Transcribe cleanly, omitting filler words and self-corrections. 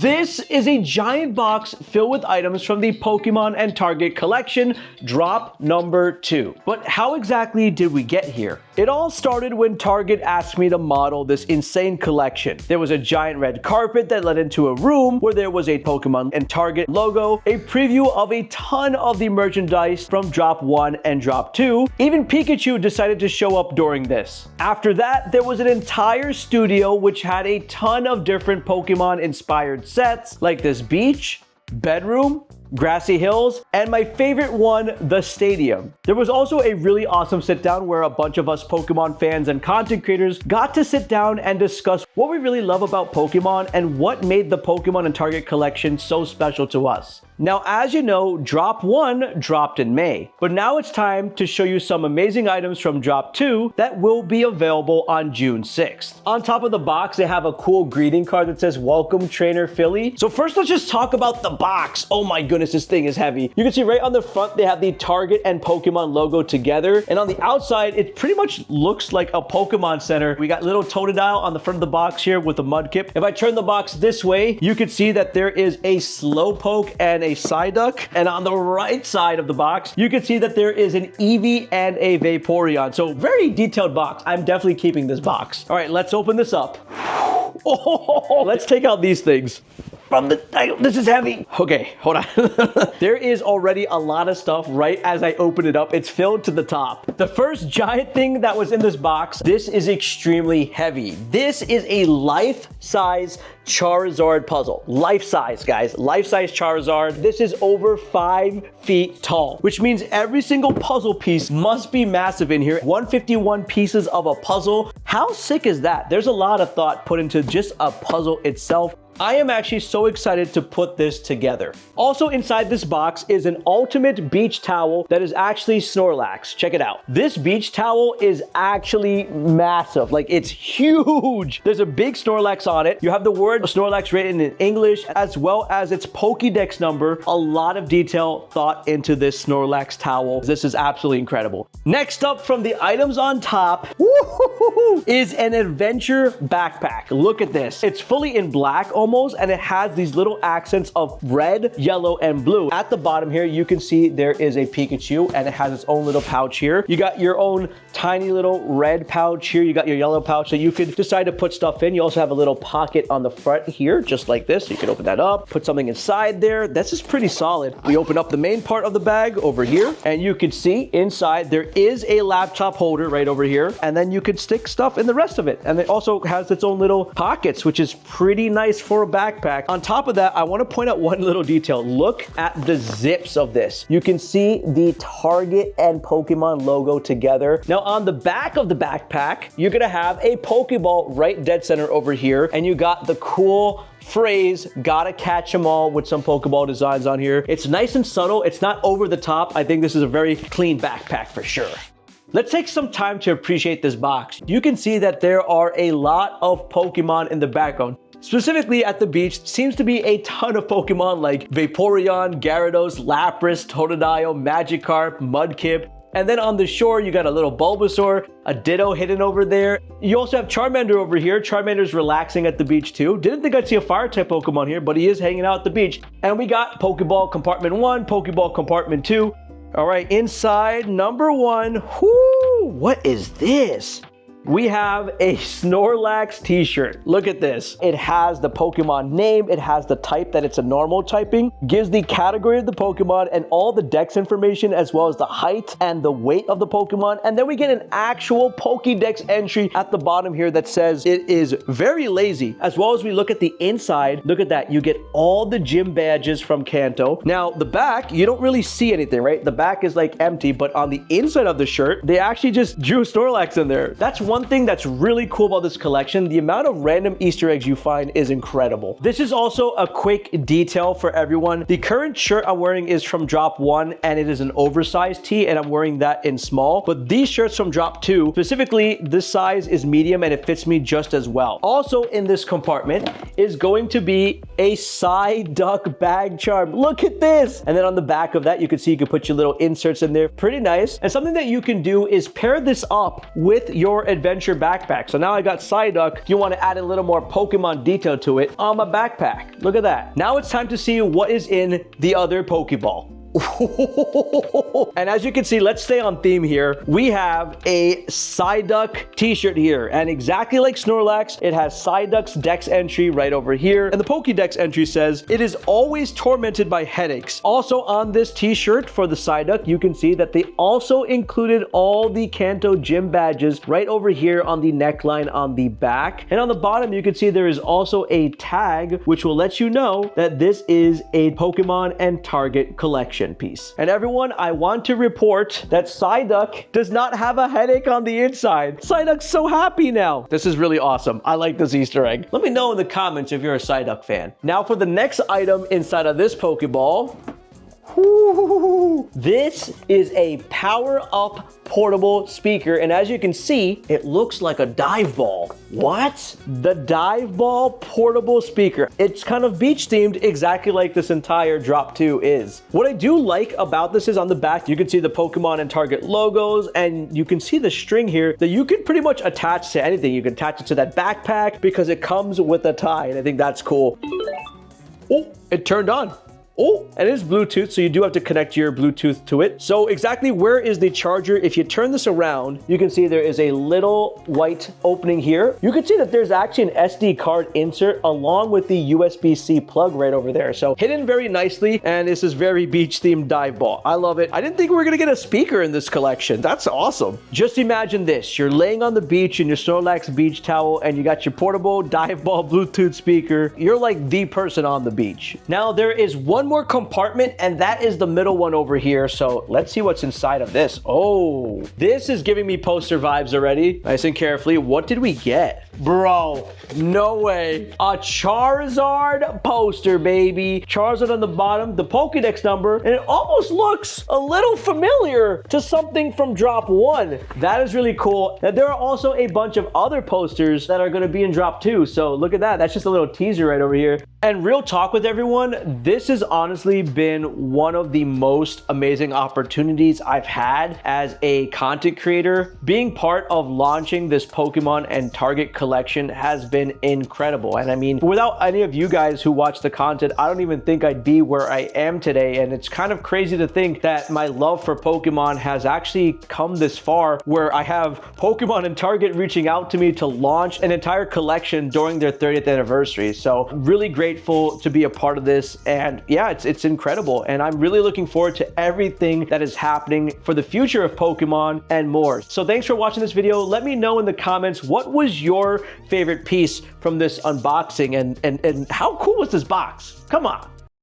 This is a giant box filled with items from the Pokemon and Target collection, drop number 2. But how exactly did we get here? It all started when Target asked me to model this insane collection. There was a giant red carpet that led into a room where there was a Pokemon and Target logo, a preview of a ton of the merchandise from drop 1 and drop 2. Even Pikachu decided to show up during this. After that, there was an entire studio which had a ton of different Pokemon inspired sets like this beach, bedroom, grassy hills, and my favorite one, the stadium. There was also a really awesome sit down where a bunch of us Pokemon fans and content creators got to sit down and discuss what we really love about Pokemon and what made the Pokemon and Target collection so special to us. Now, as you know, drop 1 dropped in May, but now it's time to show you some amazing items from drop 2 that will be available on June 6th. On top of the box, they have a cool greeting card that says, "Welcome Trainer Philly." So first, let's just talk about the box. Oh my goodness, this thing is heavy. You can see right on the front, they have the Target and Pokemon logo together. And on the outside, it pretty much looks like a Pokemon Center. We got little Totodile on the front of the box here with a Mudkip. If I turn the box this way, you can see that there is a Slowpoke and a Psyduck. And on the right side of the box, you can see that there is an Eevee and a Vaporeon. So very detailed box. I'm definitely keeping this box. All right, let's open this up. Oh, let's take out these things. This is heavy. Okay, hold on. There is already a lot of stuff right as I open it up. It's filled to the top. The first giant thing that was in this box, this is extremely heavy. This is a life-size Charizard puzzle. Life-size, guys. Life-size Charizard. This is over 5 feet tall, which means every single puzzle piece must be massive in here. 151 pieces of a puzzle. How sick is that? There's a lot of thought put into just a puzzle itself. I am actually so excited to put this together. Also inside this box is an ultimate beach towel that is actually Snorlax. Check it out. This beach towel is actually massive. Like, it's huge. There's a big Snorlax on it. You have the word Snorlax written in English as well as its Pokédex number. A lot of detail thought into this Snorlax towel. This is absolutely incredible. Next up from the items on top is an adventure backpack. Look at this. It's fully in black almost, and it has these little accents of red, yellow, and blue. At the bottom here, you can see there is a Pikachu, and it has its own little pouch here. You got your own tiny little red pouch here. You got your yellow pouch, so you could decide to put stuff in. You also have a little pocket on the front here, just like this. You can open that up, put something inside there. This is pretty solid. We open up the main part of the bag over here, and you can see inside there is a laptop holder right over here, and then you could stick stuff in the rest of it. And it also has its own little pockets, which is pretty nice for a backpack. On top of that, I want to point out one little detail. Look at the zips of this. You can see the Target and Pokemon logo together. Now on the back of the backpack, you're gonna have a Pokeball right dead center over here, and you got the cool phrase, "Gotta catch 'em all," with some Pokeball designs on here. It's nice and subtle. It's not over the top. I think this is a very clean backpack for sure. Let's take some time to appreciate this box. You can see that there are a lot of Pokemon in the background. Specifically at the beach, seems to be a ton of Pokemon like Vaporeon, Gyarados, Lapras, Totodile, Magikarp, Mudkip. And then on the shore, you got a little Bulbasaur, a Ditto hidden over there. You also have Charmander over here. Charmander's relaxing at the beach too. Didn't think I'd see a fire-type Pokemon here, but he is hanging out at the beach. And we got Pokeball Compartment 1, Pokeball Compartment 2. All right, inside number 1. Whoo, what is this? We have a Snorlax t-shirt. Look at this. It has the Pokemon name. It has the type that it's a normal typing. Gives the category of the Pokemon and all the dex information as well as the height and the weight of the Pokemon. And then we get an actual Pokédex entry at the bottom here that says it is very lazy. As well as we look at the inside, look at that. You get all the gym badges from Kanto. Now the back, you don't really see anything, right? The back is like empty, but on the inside of the shirt, they actually just drew Snorlax in there. That's one thing that's really cool about this collection. The amount of random Easter eggs you find is incredible. This is also a quick detail for everyone. The current shirt I'm wearing is from drop 1 and it is an oversized tee, and I'm wearing that in small. But these shirts from drop 2, specifically this size is medium and it fits me just as well. Also in this compartment is going to be a Psyduck bag charm. Look at this. And then on the back of that, you can see you can put your little inserts in there. Pretty nice. And something that you can do is pair this up with your adventure backpack. So now I got Psyduck. If you want to add a little more Pokemon detail to it on my backpack. Look at that. Now it's time to see what is in the other Pokeball. And as you can see, let's stay on theme here. We have a Psyduck t-shirt here, and exactly like Snorlax, it has Psyduck's Dex entry right over here, and the Pokédex entry says it is always tormented by headaches. Also on this t-shirt for the Psyduck, you can see that they also included all the Kanto gym badges right over here on the neckline on the back, and on the bottom you can see there is also a tag which will let you know that this is a Pokemon and Target collection piece. And everyone, I want to report that Psyduck does not have a headache on the inside. Psyduck's so happy now. This is really awesome. I like this Easter egg. Let me know in the comments if you're a Psyduck fan. Now for the next item inside of this Pokeball. This is a power-up portable speaker, and as you can see, it looks like a dive ball. What? The dive ball portable speaker. It's kind of beach themed, exactly like this entire Drop 2 is. What I do like about this is on the back, you can see the Pokemon and Target logos, and you can see the string here that you can pretty much attach to anything. You can attach it to that backpack because it comes with a tie, and I think that's cool. Oh, it turned on. Oh, and it is Bluetooth, so you do have to connect your Bluetooth to it. So exactly where is the charger? If you turn this around, you can see there is a little white opening here. You can see that there's actually an SD card insert along with the USB-C plug right over there. So hidden very nicely, and this is very beach-themed dive ball. I love it. I didn't think we were gonna get a speaker in this collection. That's awesome. Just imagine this. You're laying on the beach in your Snorlax beach towel, and you got your portable dive ball Bluetooth speaker. You're like the person on the beach. Now, there is one more compartment, and that is the middle one over here. So let's see what's inside of this. Oh, this is giving me poster vibes already. Nice and carefully. What did we get? Bro, no way. A Charizard poster, baby. Charizard on the bottom, the Pokédex number, and it almost looks a little familiar to something from Drop 1. That is really cool. Now, there are also a bunch of other posters that are going to be in Drop 2. So look at that. That's just a little teaser right over here. And real talk with everyone, this has honestly been one of the most amazing opportunities I've had as a content creator. Being part of launching this Pokemon and Target collection has been incredible. And I mean, without any of you guys who watch the content, I don't even think I'd be where I am today. And it's kind of crazy to think that my love for Pokemon has actually come this far, where I have Pokemon and Target reaching out to me to launch an entire collection during their 30th anniversary. So really grateful to be a part of this, and yeah, it's incredible, and I'm really looking forward to everything that is happening for the future of Pokemon and more. So thanks for watching this video. Let me know in the comments, what was your favorite piece from this unboxing, and how cool was this box? Come on.